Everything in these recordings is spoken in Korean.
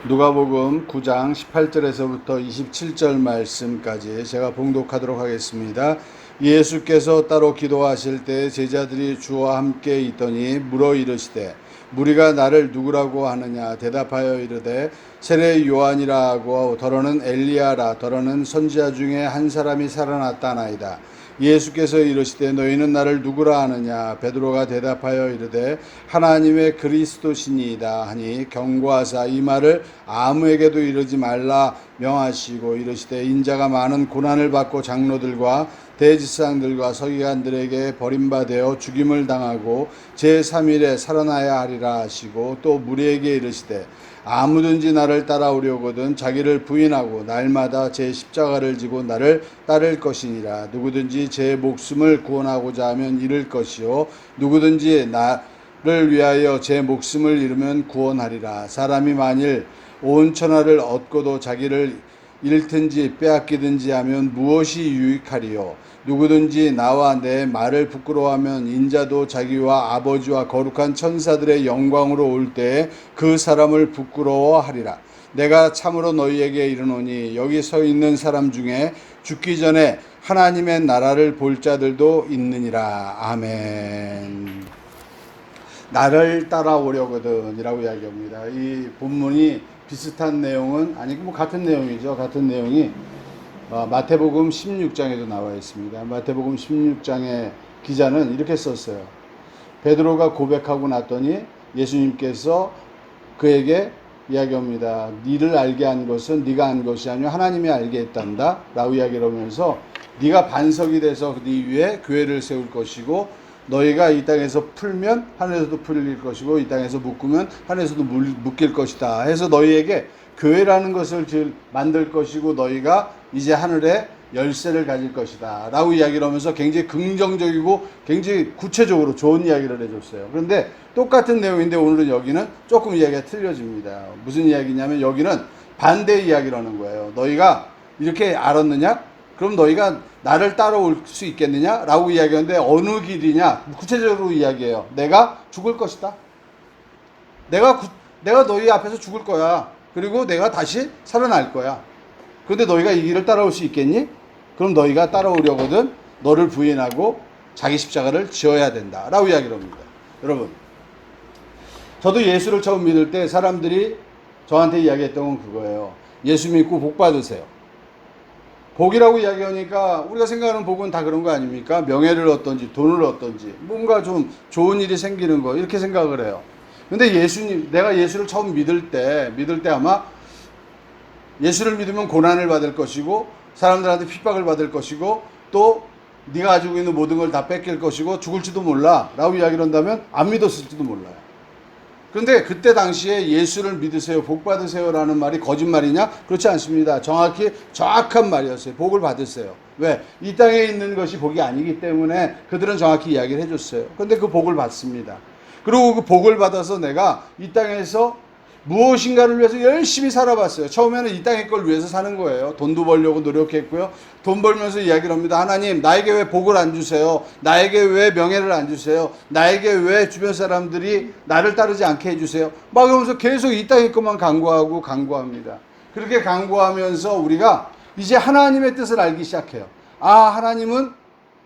누가복음 9장 18절에서부터 27절 말씀까지 제가 봉독하도록 하겠습니다. 예수께서 따로 기도하실 때 제자들이 주와 함께 있더니 물어 이르시되 무리가 나를 누구라고 하느냐 대답하여 이르되 세례 요한이라 하고 더러는 엘리야라 더러는 선지자 중에 한 사람이 살아났다나이다. 예수께서 이르시되 너희는 나를 누구라 하느냐 베드로가 대답하여 이르되 하나님의 그리스도시니이다 하니 경고하사 이 말을 아무에게도 이르지 말라 명하시고 이르시되 인자가 많은 고난을 받고 장로들과 대지상들과 서기관들에게 버림받아 죽임을 당하고 제3일에 살아나야 하리라 하시고 또 무리에게 이르시되 아무든지 나를 따라오려거든 자기를 부인하고 날마다 제 십자가를 지고 나를 따를 것이니라. 누구든지 제 목숨을 구원하고자 하면 잃을 것이요 누구든지 나를 위하여 제 목숨을 잃으면 구원하리라. 사람이 만일 온 천하를 얻고도 자기를 잃든지 빼앗기든지 하면 무엇이 유익하리요? 누구든지 나와 내 말을 부끄러워하면 인자도 자기와 아버지와 거룩한 천사들의 영광으로 올 때에 그 사람을 부끄러워하리라. 내가 참으로 너희에게 이르노니 여기 서 있는 사람 중에 죽기 전에 하나님의 나라를 볼 자들도 있느니라. 아멘. 나를 따라오려거든 이라고 이야기합니다. 이 본문이 비슷한 내용은 아니고 뭐 같은 내용이죠. 같은 내용이 마태복음 16장에도 나와 있습니다. 마태복음 16장의 기자는 이렇게 썼어요. 베드로가 고백하고 났더니 예수님께서 그에게 이야기합니다. 네를 알게 한 것은 네가 한 것이 아니라 하나님이 알게 했단다 라고 이야기를 하면서 네가 반석이 돼서 네 위에 교회를 세울 것이고 너희가 이 땅에서 풀면 하늘에서도 풀릴 것이고 이 땅에서 묶으면 하늘에서도 묶일 것이다 해서 너희에게 교회라는 것을 만들 것이고 너희가 이제 하늘에 열쇠를 가질 것이다 라고 이야기를 하면서 굉장히 긍정적이고 굉장히 구체적으로 좋은 이야기를 해줬어요. 그런데 똑같은 내용인데 오늘은 여기는 조금 이야기가 틀려집니다. 무슨 이야기냐면 여기는 반대 이야기를 하는 거예요. 너희가 이렇게 알았느냐? 그럼 너희가 나를 따라올 수 있겠느냐? 라고 이야기하는데 어느 길이냐? 구체적으로 이야기해요. 내가 죽을 것이다. 내가 너희 앞에서 죽을 거야. 그리고 내가 다시 살아날 거야. 그런데 너희가 이 길을 따라올 수 있겠니? 그럼 너희가 따라오려거든 너를 부인하고 자기 십자가를 지어야 된다 라고 이야기를 합니다. 여러분, 저도 예수를 처음 믿을 때 사람들이 저한테 이야기했던 건 그거예요. 예수 믿고 복 받으세요. 복이라고 이야기하니까 우리가 생각하는 복은 다 그런 거 아닙니까? 명예를 얻든지 돈을 얻든지 뭔가 좀 좋은 일이 생기는 거 이렇게 생각을 해요. 근데 내가 예수를 처음 믿을 때 아마 예수를 믿으면 고난을 받을 것이고 사람들한테 핍박을 받을 것이고 또 네가 가지고 있는 모든 걸 다 뺏길 것이고 죽을지도 몰라 라고 이야기를 한다면 안 믿었을지도 몰라요. 그런데 그때 당시에 예수를 믿으세요, 복 받으세요 라는 말이 거짓말이냐? 그렇지 않습니다. 정확한 말이었어요. 복을 받으세요. 왜? 이 땅에 있는 것이 복이 아니기 때문에 그들은 정확히 이야기를 해줬어요. 그런데 그 복을 받습니다. 그리고 그 복을 받아서 내가 이 땅에서 무엇인가를 위해서 열심히 살아봤어요. 처음에는 이 땅의 걸 위해서 사는 거예요. 돈도 벌려고 노력했고요. 돈 벌면서 이야기를 합니다. 하나님, 나에게 왜 복을 안 주세요? 나에게 왜 명예를 안 주세요? 나에게 왜 주변 사람들이 나를 따르지 않게 해주세요? 막 그러면서 계속 이 땅의 것만 강구합니다. 그렇게 강구하면서 우리가 이제 하나님의 뜻을 알기 시작해요. 아, 하나님은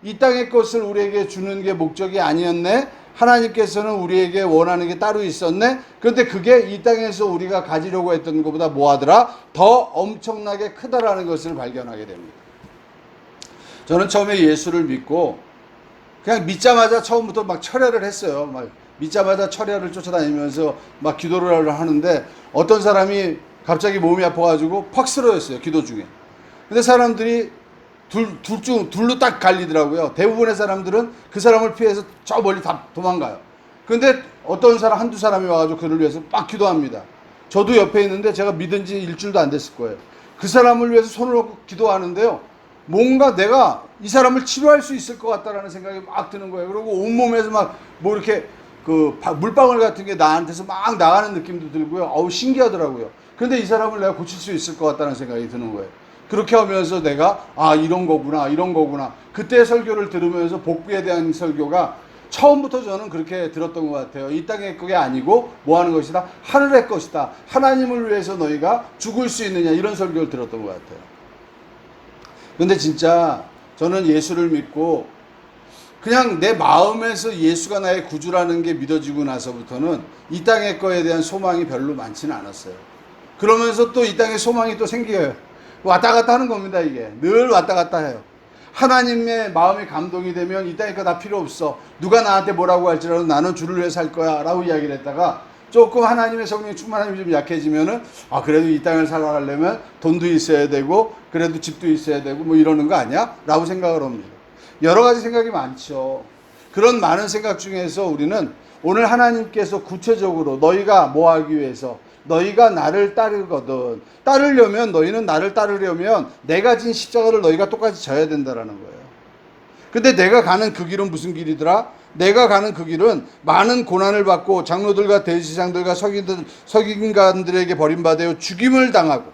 이 땅의 것을 우리에게 주는 게 목적이 아니었네. 하나님께서는 우리에게 원하는 게 따로 있었네. 그런데 그게 이 땅에서 우리가 가지려고 했던 것보다 뭐하더라? 더 엄청나게 크다라는 것을 발견하게 됩니다. 저는 처음에 예수를 믿고 그냥 믿자마자 처음부터 막 철야를 했어요. 막 믿자마자 철야를 쫓아다니면서 막 기도를 하는데 어떤 사람이 갑자기 몸이 아파가지고 팍 쓰러졌어요. 기도 중에. 근데 사람들이 둘로 딱 갈리더라고요. 대부분의 사람들은 그 사람을 피해서 저 멀리 다 도망가요. 그런데 어떤 사람, 한두 사람이 와가지고 그를 위해서 막 기도합니다. 저도 옆에 있는데 제가 믿은 지 일주일도 안 됐을 거예요. 그 사람을 위해서 손을 얹고 기도하는데요. 뭔가 내가 이 사람을 치료할 수 있을 것 같다라는 생각이 막 드는 거예요. 그리고 온몸에서 막 뭐 이렇게 그 물방울 같은 게 나한테서 막 나가는 느낌도 들고요. 어우, 신기하더라고요. 그런데 이 사람을 내가 고칠 수 있을 것 같다는 생각이 드는 거예요. 그렇게 하면서 내가 이런 거구나. 그때 설교를 들으면서 복부에 대한 설교가 처음부터 저는 그렇게 들었던 것 같아요. 이 땅의 것이 아니고 뭐 하는 것이다? 하늘의 것이다. 하나님을 위해서 너희가 죽을 수 있느냐, 이런 설교를 들었던 것 같아요. 근데 진짜 저는 예수를 믿고 그냥 내 마음에서 예수가 나의 구주라는 게 믿어지고 나서부터는 이 땅의 거에 대한 소망이 별로 많지는 않았어요. 그러면서 또 이 땅에 소망이 또 생겨요. 왔다 갔다 하는 겁니다. 이게 늘 왔다 갔다 해요. 하나님의 마음이 감동이 되면 이 땅의 거 다 필요 없어, 누가 나한테 뭐라고 할지라도 나는 주를 위해 살 거야 라고 이야기를 했다가 조금 하나님의 성령이 충만함이 좀 약해지면은 그래도 이 땅을 살아가려면 돈도 있어야 되고 그래도 집도 있어야 되고 뭐 이러는 거 아니야? 라고 생각을 합니다. 여러 가지 생각이 많죠. 그런 많은 생각 중에서 우리는 오늘 하나님께서 구체적으로 너희가 뭐 하기 위해서, 너희가 나를 따르려면 너희는 나를 따르려면 내가 진 십자가를 너희가 똑같이 져야 된다라는 거예요. 근데 내가 가는 그 길은 무슨 길이더라? 내가 가는 그 길은 많은 고난을 받고 장로들과 대제사장들과 서기관들에게 버림받아 죽임을 당하고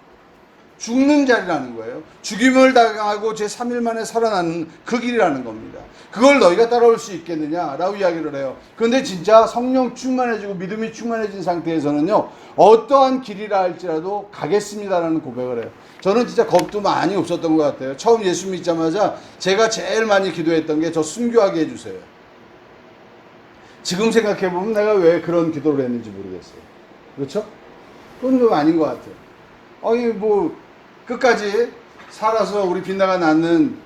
죽는 자리라는 거예요. 죽임을 당하고 제3일 만에 살아나는 그 길이라는 겁니다. 그걸 너희가 따라올 수 있겠느냐라고 이야기를 해요. 그런데 진짜 성령 충만해지고 믿음이 충만해진 상태에서는요, 어떠한 길이라 할지라도 가겠습니다라는 고백을 해요. 저는 진짜 겁도 많이 없었던 것 같아요. 처음 예수 믿자마자 제가 제일 많이 기도했던 게 저 순교하게 해주세요. 지금 생각해보면 내가 왜 그런 기도를 했는지 모르겠어요. 그렇죠? 그건 좀 아닌 것 같아요. 아니 뭐 끝까지 살아서 우리 빗나가 낳는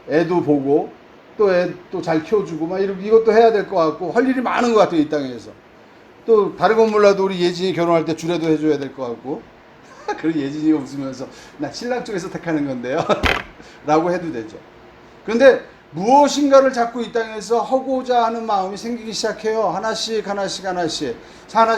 애도 보고 또 애 또 잘 키워주고 막 이것도 해야 될 것 같고 할 일이 많은 것 같아요. 이 땅에서. 또 다른 건 몰라도 우리 예진이 결혼할 때 주례도 해줘야 될 것 같고 그리고 예진이가 웃으면서 나 신랑 쪽에서 택하는 건데요 라고 해도 되죠. 그런데 무엇인가를 자꾸 이 땅에서 하고자 하는 마음이 생기기 시작해요. 하나씩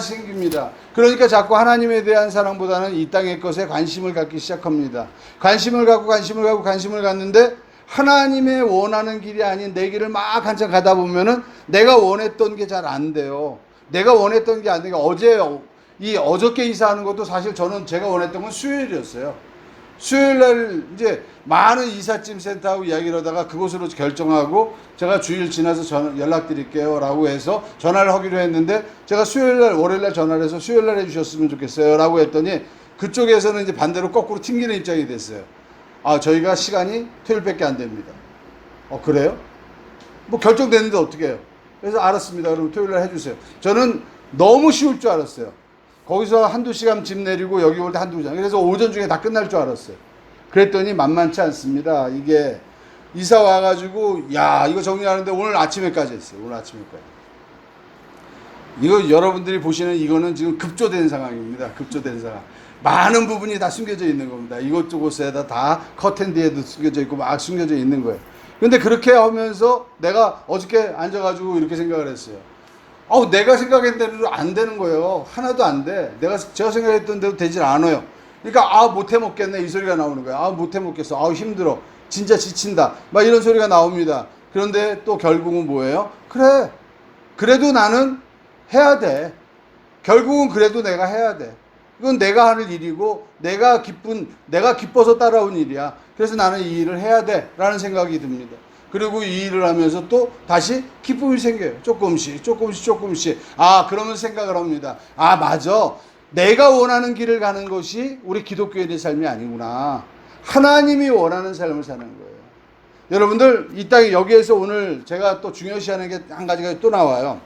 생깁니다. 그러니까 자꾸 하나님에 대한 사랑보다는 이 땅의 것에 관심을 갖기 시작합니다. 관심을 갖는데 하나님의 원하는 길이 아닌 내 길을 막 한참 가다 보면은 내가 원했던 게 잘 안 돼요. 내가 원했던 게 안 되니까 어저께 이사하는 것도 사실 제가 원했던 건 수요일이었어요. 수요일날 이제 많은 이삿짐 센터하고 이야기를 하다가 그곳으로 결정하고 제가 주일 지나서 연락드릴게요 라고 해서 전화를 하기로 했는데 제가 월요일날 전화를 해서 수요일날 해주셨으면 좋겠어요 라고 했더니 그쪽에서는 이제 반대로 거꾸로 튕기는 입장이 됐어요. 저희가 시간이 토요일밖에 안 됩니다. 그래요? 뭐 결정됐는데 어떻게 해요? 그래서 알았습니다. 그럼 토요일날 해주세요. 저는 너무 쉬울 줄 알았어요. 거기서 한두 시간 짐 내리고 여기 올 때 한두 시간. 그래서 오전 중에 다 끝날 줄 알았어요. 그랬더니 만만치 않습니다. 이게 이사 와가지고 이거 정리하는데 오늘 아침에까지 했어요. 오늘 아침에까지. 이거 여러분들이 보시는 이거는 지금 급조된 상황입니다. 급조된 상황. 많은 부분이 다 숨겨져 있는 겁니다. 이곳저곳에다 다 커튼 뒤에도 숨겨져 있고 막 숨겨져 있는 거예요. 근데 그렇게 하면서 내가 어저께 앉아가지고 이렇게 생각을 했어요. 내가 생각했던 대로 안 되는 거예요. 하나도 안 돼. 제가 생각했던 대로 되질 않아요. 그러니까 못해 먹겠네 이 소리가 나오는 거예요. 못해 먹겠어. 힘들어. 진짜 지친다. 막 이런 소리가 나옵니다. 그런데 또 결국은 뭐예요? 그래. 그래도 나는 해야 돼. 결국은 그래도 내가 해야 돼. 이건 내가 하는 일이고 내가 기뻐서 따라온 일이야. 그래서 나는 이 일을 해야 돼 라는 생각이 듭니다. 그리고 이 일을 하면서 또 다시 기쁨이 생겨요. 조금씩. 그러면 생각을 합니다. 맞아. 내가 원하는 길을 가는 것이 우리 기독교인의 삶이 아니구나. 하나님이 원하는 삶을 사는 거예요. 여러분들 이 땅에 여기에서 오늘 제가 또 중요시하는 게 한 가지가 또 나와요.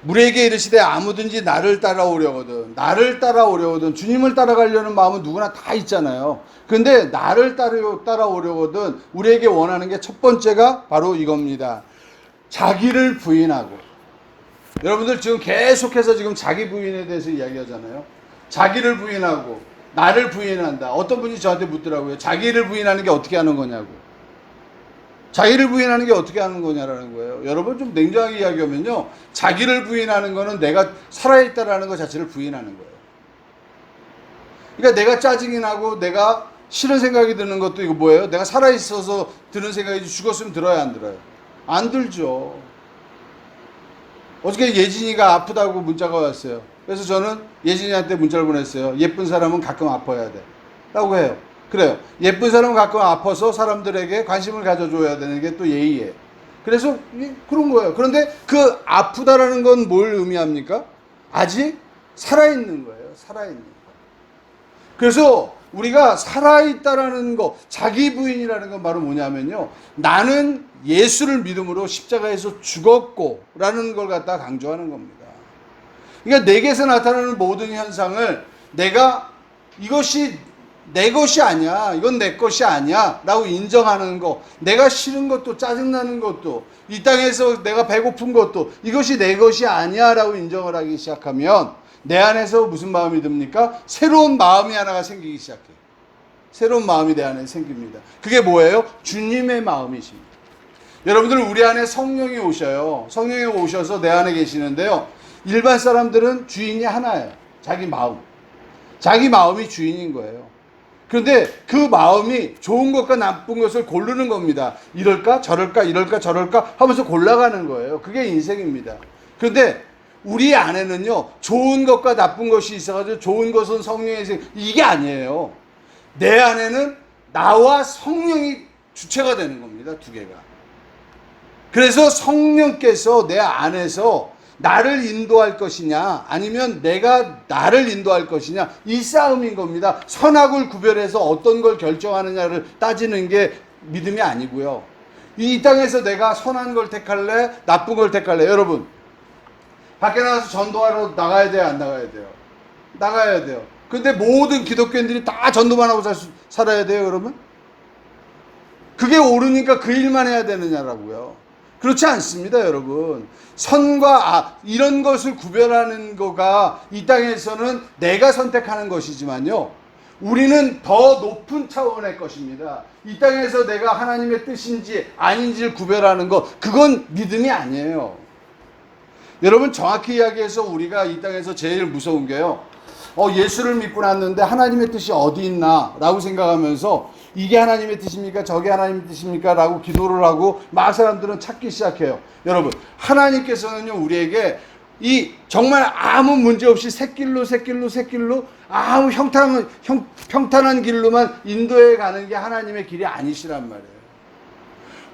무리에게 이르시되 아무든지 나를 따라오려거든 주님을 따라가려는 마음은 누구나 다 있잖아요. 근데 나를 따라오려거든 우리에게 원하는 게 첫 번째가 바로 이겁니다. 자기를 부인하고. 여러분들 지금 계속해서 지금 자기 부인에 대해서 이야기하잖아요. 자기를 부인하고 나를 부인한다. 어떤 분이 저한테 묻더라고요. 자기를 부인하는 게 어떻게 하는 거냐고. 자기를 부인하는 게 어떻게 하는 거냐라는 거예요. 여러분 좀 냉정하게 이야기하면요. 자기를 부인하는 거는 내가 살아있다라는 것 자체를 부인하는 거예요. 그러니까 내가 짜증이 나고 내가 싫은 생각이 드는 것도 이거 뭐예요? 내가 살아있어서 드는 생각이지 죽었으면 들어야 안 들어요? 안 들죠. 어저께 예진이가 아프다고 문자가 왔어요. 그래서 저는 예진이한테 문자를 보냈어요. 예쁜 사람은 가끔 아파야 돼 라고 해요. 그래요. 예쁜 사람은 가끔 아파서 사람들에게 관심을 가져줘야 되는 게 또 예의예요. 그래서 그런 거예요. 그런데 그 아프다라는 건 뭘 의미합니까? 아직 살아있는 거예요. 살아있는 거. 그래서 우리가 살아있다라는 거, 자기 부인이라는 건 바로 뭐냐면요, 나는 예수를 믿음으로 십자가에서 죽었고 라는 걸 갖다 강조하는 겁니다. 그러니까 내게서 나타나는 모든 현상을 내가 이것이 내 것이 아니야, 이건 내 것이 아니야 라고 인정하는 거, 내가 싫은 것도 짜증나는 것도, 이 땅에서 내가 배고픈 것도 이것이 내 것이 아니야 라고 인정을 하기 시작하면 내 안에서 무슨 마음이 듭니까? 새로운 마음이 하나가 생기기 시작해요. 새로운 마음이 내 안에 생깁니다. 그게 뭐예요? 주님의 마음이십니다. 여러분들, 우리 안에 성령이 오셔요. 성령이 오셔서 내 안에 계시는데요, 일반 사람들은 주인이 하나예요. 자기 마음. 자기 마음이 주인인 거예요. 그런데 그 마음이 좋은 것과 나쁜 것을 고르는 겁니다. 이럴까 저럴까 이럴까 저럴까 하면서 골라가는 거예요. 그게 인생입니다. 그런데 우리 안에는요, 좋은 것과 나쁜 것이 있어가지고 좋은 것은 성령의 생, 이게 아니에요. 내 안에는 나와 성령이 주체가 되는 겁니다. 두 개가. 그래서 성령께서 내 안에서 나를 인도할 것이냐 아니면 내가 나를 인도할 것이냐, 이 싸움인 겁니다. 선악을 구별해서 어떤 걸 결정하느냐를 따지는 게 믿음이 아니고요. 이 땅에서 내가 선한 걸 택할래 나쁜 걸 택할래. 여러분, 밖에 나가서 전도하러 나가야 돼요 안 나가야 돼요? 나가야 돼요. 근데 모든 기독교인들이 다 전도만 하고 살아야 돼요 여러분? 그게 옳으니까 그 일만 해야 되느냐라고요. 그렇지 않습니다 여러분. 선과 이런 것을 구별하는 거가 이 땅에서는 내가 선택하는 것이지만요, 우리는 더 높은 차원의 것입니다. 이 땅에서 내가 하나님의 뜻인지 아닌지를 구별하는 것, 그건 믿음이 아니에요. 여러분, 정확히 이야기해서 우리가 이 땅에서 제일 무서운 게요, 예수를 믿고 났는데 하나님의 뜻이 어디 있나 라고 생각하면서 이게 하나님의 뜻입니까 저게 하나님의 뜻입니까 라고 기도를 하고 막 사람들은 찾기 시작해요. 여러분, 하나님께서는요, 우리에게 이 정말 아무 문제 없이 새길로 아무 평탄한 길로만 인도해 가는 게 하나님의 길이 아니시란 말이에요.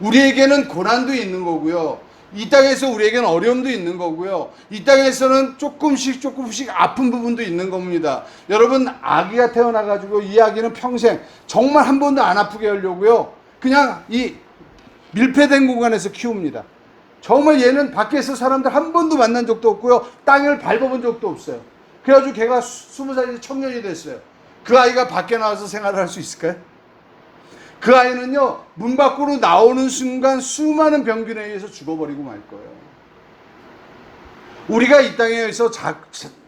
우리에게는 고난도 있는 거고요, 이 땅에서 우리에게는 어려움도 있는 거고요, 이 땅에서는 조금씩 아픈 부분도 있는 겁니다. 여러분, 아기가 태어나가지고 이 아기는 평생 정말 한 번도 안 아프게 하려고요, 그냥 이 밀폐된 공간에서 키웁니다. 정말 얘는 밖에서 사람들 한 번도 만난 적도 없고요, 땅을 밟아본 적도 없어요. 그래가지고 걔가 20살이 청년이 됐어요. 그 아이가 밖에 나와서 생활을 할 수 있을까요? 그 아이는요, 문 밖으로 나오는 순간 수많은 병균에 의해서 죽어버리고 말 거예요. 우리가 이 땅에서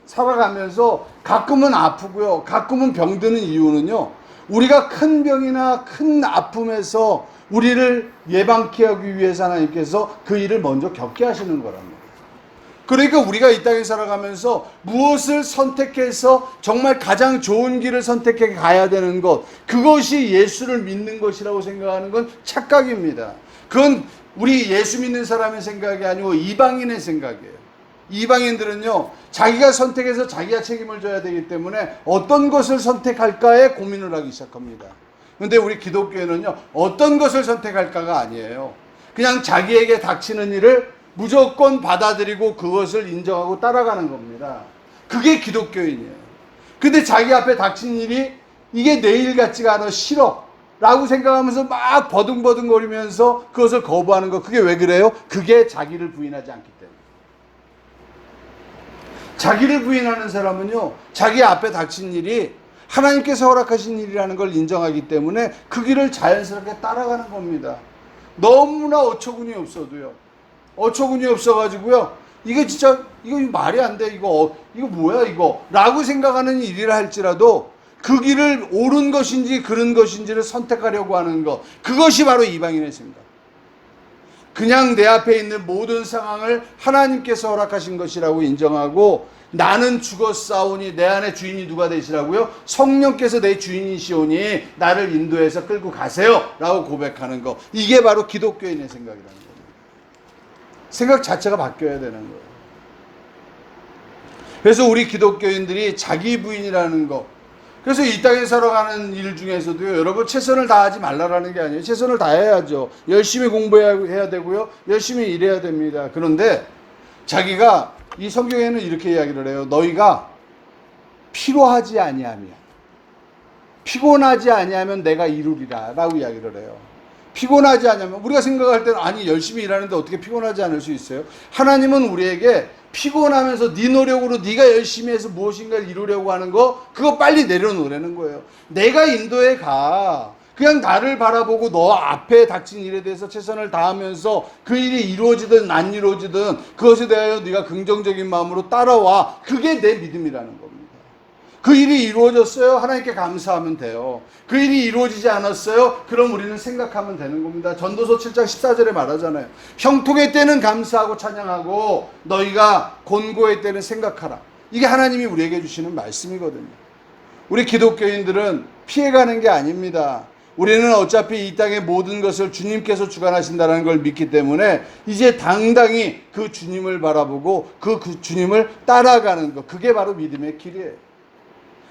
살아가면서 가끔은 아프고요, 가끔은 병드는 이유는요, 우리가 큰 병이나 큰 아픔에서 우리를 예방케 하기 위해서 하나님께서 그 일을 먼저 겪게 하시는 거랍니다. 그러니까 우리가 이 땅에 살아가면서 무엇을 선택해서 정말 가장 좋은 길을 선택해 가야 되는 것, 그것이 예수를 믿는 것이라고 생각하는 건 착각입니다. 그건 우리 예수 믿는 사람의 생각이 아니고 이방인의 생각이에요. 이방인들은요, 자기가 선택해서 자기가 책임을 져야 되기 때문에 어떤 것을 선택할까에 고민을 하기 시작합니다. 그런데 우리 기독교인은요, 어떤 것을 선택할까가 아니에요. 그냥 자기에게 닥치는 일을 무조건 받아들이고 그것을 인정하고 따라가는 겁니다. 그게 기독교인이에요. 근데 자기 앞에 닥친 일이 이게 내 일 같지가 않아, 싫어 라고 생각하면서 막 버둥버둥거리면서 그것을 거부하는 거, 그게 왜 그래요? 그게 자기를 부인하지 않기 때문에. 자기를 부인하는 사람은요, 자기 앞에 닥친 일이 하나님께서 허락하신 일이라는 걸 인정하기 때문에 그 길을 자연스럽게 따라가는 겁니다. 너무나 어처구니 없어도요, 어처구니 없어가지고요, 이거 진짜 이거 말이 안 돼, 이거 뭐야 이거 라고 생각하는 일이라 할지라도 그 길을 옳은 것인지 그른 것인지를 선택하려고 하는 것, 그것이 바로 이방인의 생각. 그냥 내 앞에 있는 모든 상황을 하나님께서 허락하신 것이라고 인정하고, 나는 죽었사오니 내 안에 주인이 누가 되시라고요? 성령께서 내 주인이시오니 나를 인도해서 끌고 가세요 라고 고백하는 것, 이게 바로 기독교인의 생각이라는 겁니다. 생각 자체가 바뀌어야 되는 거예요. 그래서 우리 기독교인들이 자기 부인이라는 것, 그래서 이 땅에 살아가는 일 중에서도요, 여러분 최선을 다하지 말라라는 게 아니에요. 최선을 다해야죠. 열심히 공부해야 되고요, 열심히 일해야 됩니다. 그런데 자기가 이 성경에는 이렇게 이야기를 해요. 너희가 피로하지 아니하면, 피곤하지 아니하면 내가 이루리라 라고 이야기를 해요. 피곤하지 않으면, 우리가 생각할 때는 아니 열심히 일하는데 어떻게 피곤하지 않을 수 있어요? 하나님은 우리에게 피곤하면서 네 노력으로 네가 열심히 해서 무엇인가를 이루려고 하는 거, 그거 빨리 내려놓으라는 거예요. 내가 인도에 가. 그냥 나를 바라보고 너 앞에 닥친 일에 대해서 최선을 다하면서 그 일이 이루어지든 안 이루어지든 그것에 대하여 네가 긍정적인 마음으로 따라와. 그게 내 믿음이라는 겁니다. 그 일이 이루어졌어요? 하나님께 감사하면 돼요. 그 일이 이루어지지 않았어요? 그럼 우리는 생각하면 되는 겁니다. 전도서 7장 14절에 말하잖아요. 형통의 때는 감사하고 찬양하고 너희가 곤고의 때는 생각하라. 이게 하나님이 우리에게 주시는 말씀이거든요. 우리 기독교인들은 피해가는 게 아닙니다. 우리는 어차피 이 땅의 모든 것을 주님께서 주관하신다는 걸 믿기 때문에 이제 당당히 그 주님을 바라보고 그 주님을 따라가는 것, 그게 바로 믿음의 길이에요.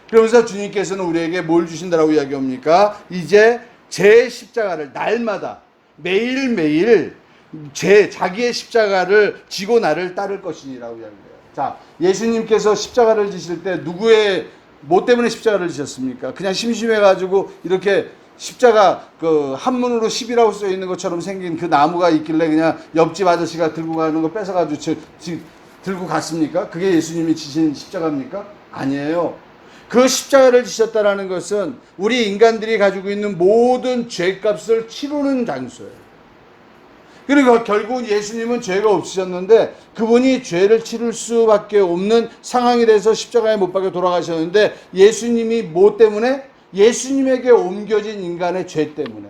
그러면서 주님께서는 우리에게 뭘 주신다라고 이야기합니까? 이제 제 십자가를 날마다 매일매일 자기의 십자가를 지고 나를 따를 것이니라고 이야기해요. 자, 예수님께서 십자가를 지실 때 누구의 뭐 때문에 십자가를 지셨습니까? 그냥 심심해가지고 이렇게 십자가 그 한문으로 10이라고 써 있는 것처럼 생긴 그 나무가 있길래 그냥 옆집 아저씨가 들고 가는 거 뺏어가지고 들고 갔습니까? 그게 예수님이 지신 십자가입니까? 아니에요. 그 십자가를 지셨다라는 것은 우리 인간들이 가지고 있는 모든 죄값을 치르는 장소예요. 그리고 결국 예수님은 죄가 없으셨는데 그분이 죄를 치를 수밖에 없는 상황이 돼서 십자가에 못 박혀 돌아가셨는데 예수님이 뭐 때문에? 예수님에게 옮겨진 인간의 죄 때문에.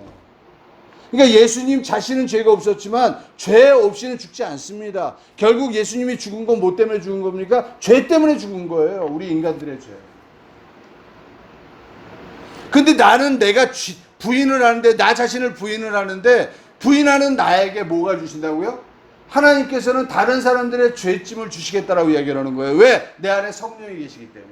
그러니까 예수님 자신은 죄가 없었지만 죄 없이는 죽지 않습니다. 결국 예수님이 죽은 건 뭐 때문에 죽은 겁니까? 죄 때문에 죽은 거예요. 우리 인간들의 죄. 근데 나는 내가 부인을 하는데, 나 자신을 부인을 하는데, 부인하는 나에게 뭐가 주신다고요? 하나님께서는 다른 사람들의 죄짐을 주시겠다라고 이야기하는 거예요. 왜? 내 안에 성령이 계시기 때문에.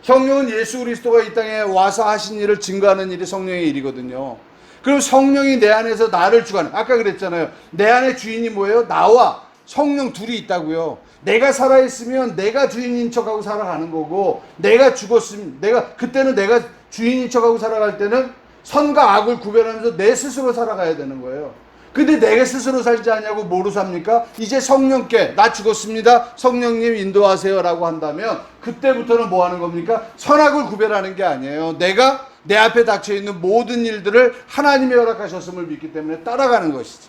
성령은 예수 그리스도가 이 땅에 와서 하신 일을 증거하는 일이 성령의 일이거든요. 그럼 성령이 내 안에서 나를 주관해. 아까 그랬잖아요. 내 안에 주인이 뭐예요? 나와 성령 둘이 있다고요. 내가 살아있으면 내가 주인인 척하고 살아가는 거고, 내가 죽었으면 그때는 내가 주인인 척하고 살아갈 때는 선과 악을 구별하면서 내 스스로 살아가야 되는 거예요. 근데 내가 스스로 살지 않냐고 뭐로 삽니까? 이제 성령께 나 죽었습니다, 성령님 인도하세요 라고 한다면 그때부터는 뭐 하는 겁니까? 선악을 구별하는 게 아니에요. 내가 내 앞에 닥쳐있는 모든 일들을 하나님이 허락하셨음을 믿기 때문에 따라가는 것이지.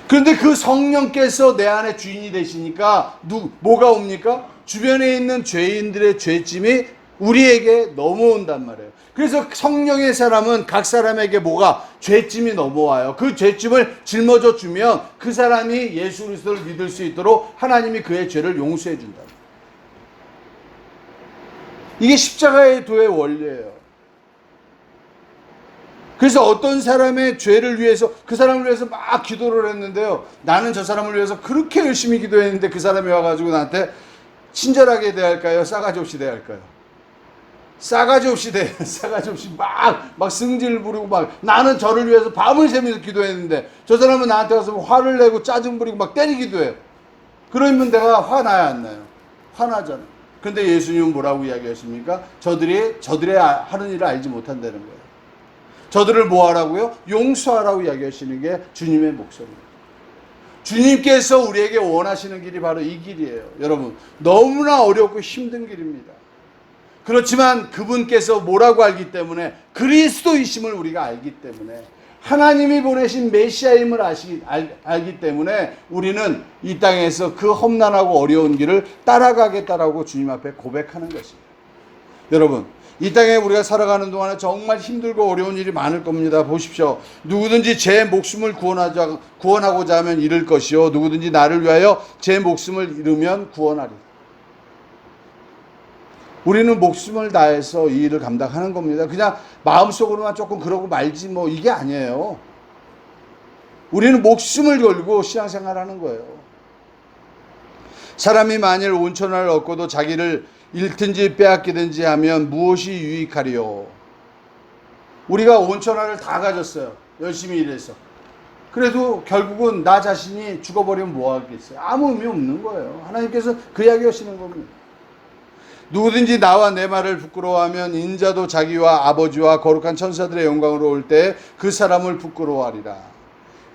그런데 그 성령께서 내 안에 주인이 되시니까 뭐가 옵니까? 주변에 있는 죄인들의 죄짐이 우리에게 넘어온단 말이에요. 그래서 성령의 사람은 각 사람에게 뭐가 죄짐이 넘어와요. 그 죄짐을 짊어져 주면 그 사람이 예수 그리스도를 믿을 수 있도록 하나님이 그의 죄를 용서해 준다. 이게 십자가의 도의 원리예요. 그래서 어떤 사람의 죄를 위해서, 그 사람을 위해서 막 기도를 했는데요, 나는 저 사람을 위해서 그렇게 열심히 기도했는데 그 사람이 와가지고 나한테 친절하게 대할까요? 싸가지 없이 대할까요? 싸가지 없이 싸가지 없이 막 승질 부리고 나는 저를 위해서 밤을 새면서 기도했는데 저 사람은 나한테 와서 화를 내고 짜증 부리고 막 때리기도 해요. 그러면 내가 화나야 안 나요? 화나잖아요. 근데 예수님은 뭐라고 이야기하십니까? 저들의 하는 일을 알지 못한다는 거예요. 저들을 뭐 하라고요? 용서하라고 이야기하시는 게 주님의 목소리입니다. 주님께서 우리에게 원하시는 길이 바로 이 길이에요. 여러분, 너무나 어렵고 힘든 길입니다. 그렇지만 그분께서 뭐라고 알기 때문에, 그리스도이심을 우리가 알기 때문에, 하나님이 보내신 메시아임을 알기 때문에 우리는 이 땅에서 그 험난하고 어려운 길을 따라가겠다라고 주님 앞에 고백하는 것입니다. 여러분, 이 땅에 우리가 살아가는 동안에 정말 힘들고 어려운 일이 많을 겁니다. 보십시오. 누구든지 제 목숨을 구원하고자 하면 잃을 것이요, 누구든지 나를 위하여 제 목숨을 잃으면 구원하리. 우리는 목숨을 다해서 이 일을 감당하는 겁니다. 그냥 마음속으로만 조금 그러고 말지 뭐 이게 아니에요. 우리는 목숨을 걸고 신앙생활하는 거예요. 사람이 만일 온천을 얻고도 자기를 잃든지 빼앗기든지 하면 무엇이 유익하리요? 우리가 온천을 다 가졌어요. 열심히 일해서. 그래도 결국은 나 자신이 죽어버리면 뭐 하겠어요? 아무 의미 없는 거예요. 하나님께서 그 이야기 하시는 겁니다. 누구든지 나와 내 말을 부끄러워하면 인자도 자기와 아버지와 거룩한 천사들의 영광으로 올 때 그 사람을 부끄러워하리라.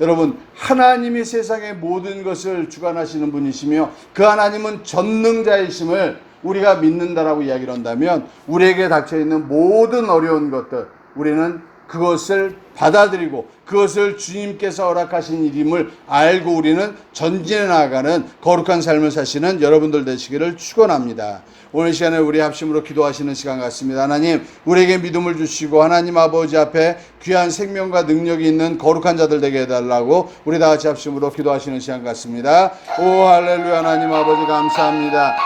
여러분, 하나님이 세상의 모든 것을 주관하시는 분이시며 그 하나님은 전능자이심을 우리가 믿는다라고 이야기를 한다면 우리에게 닥쳐있는 모든 어려운 것들, 우리는 그것을 받아들이고 그것을 주님께서 허락하신 일임을 알고 우리는 전진해 나가는 거룩한 삶을 사시는 여러분들 되시기를 축원합니다. 오늘 시간에 우리 합심으로 기도하시는 시간 같습니다. 하나님, 우리에게 믿음을 주시고 하나님 아버지 앞에 귀한 생명과 능력이 있는 거룩한 자들 되게 해달라고 우리 다 같이 합심으로 기도하시는 시간 같습니다. 오 할렐루야. 하나님 아버지 감사합니다.